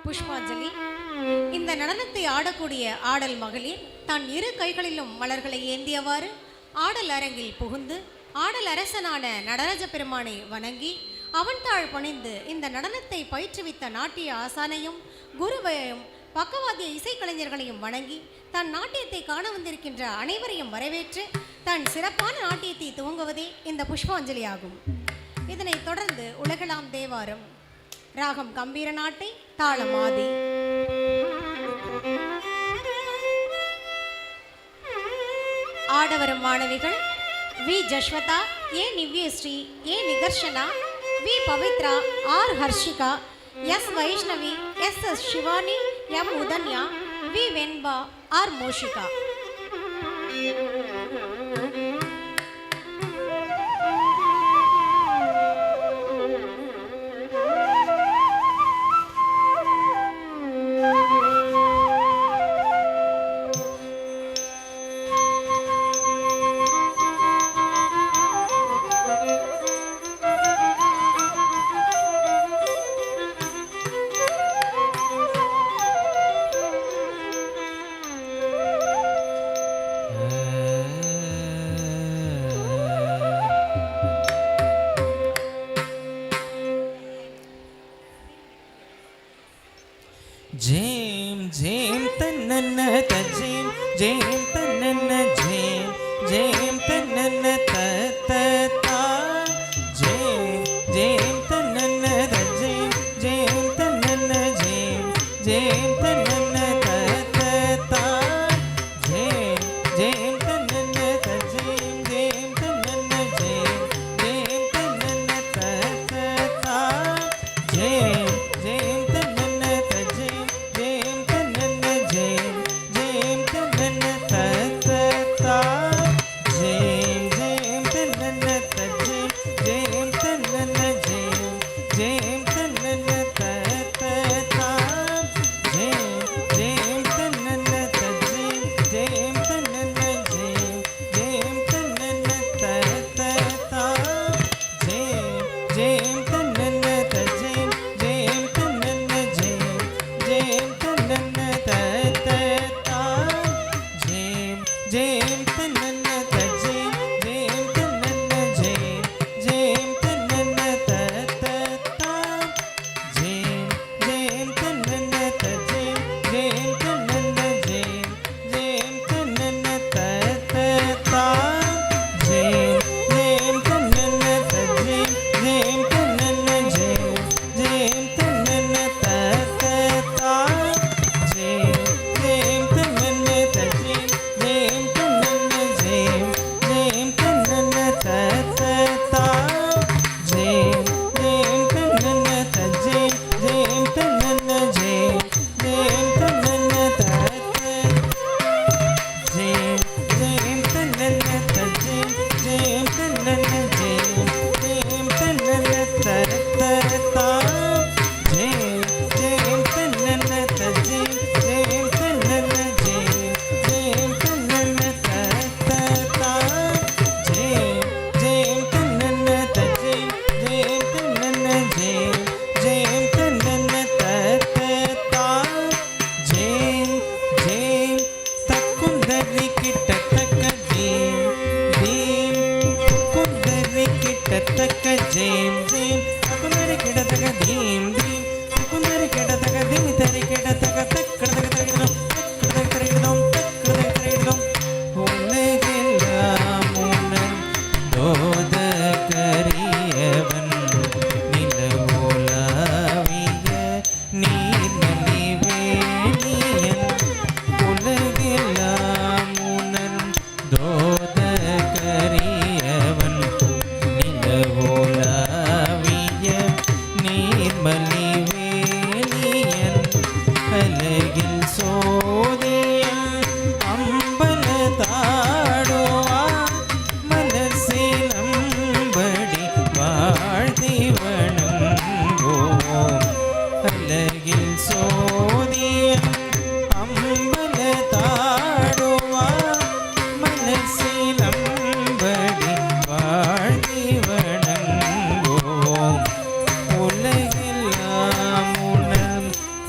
புஷ்பாஞ்சலி. இந்த நடனத்தை ஆடக்கூடிய ஆடல் மகளிர் தன் இரு கைகளிலும் மலர்களை ஏந்தியவாறு ஆடல் அரங்கில் புகுந்து ஆடல் அரசனான நடராஜ பெருமானை வணங்கி அவன் தாழ் பணிந்து இந்த நடனத்தை பயிற்றுவித்த நாட்டிய ஆசானையும் குருவையும் பக்கவாத்திய இசைக்கலைஞர்களையும் வணங்கி தன் நாட்டியத்தை காண வந்திருக்கின்ற அனைவரையும் வரவேற்று தன் சிறப்பான நாட்டியத்தை துவங்குவதே இந்த புஷ்பாஞ்சலி ஆகும். இதனைத் தொடர்ந்து உலகளாம் தேவாரம், ராகம் கம்பீர நாட்டை, தாளம் ஆதி. ஆடவரும் மாணவிகள் V Jaswatha, A Nivyasri, A Nikarshana, V Pavithra, R Harshika, S Vaishnavi, S S Shivani, M Uthanya, V Venba, R Moshika. Jam jam tanana ta jam jam tanana jam jam tanana ta ta ta jam jam tanana ta jam jam tanana jam jam tanana ta ta ta jam jam tanana ta jam jam tanana jam jam tanana ta ta ta jam jam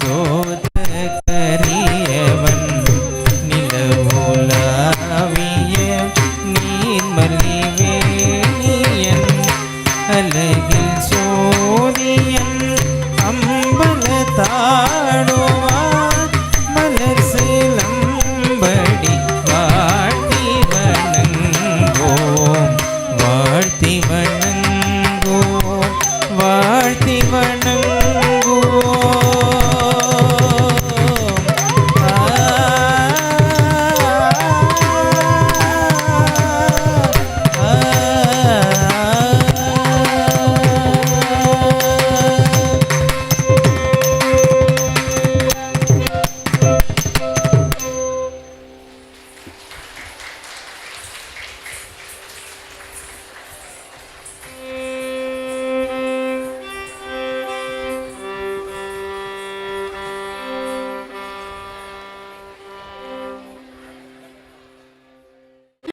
Oh தானோ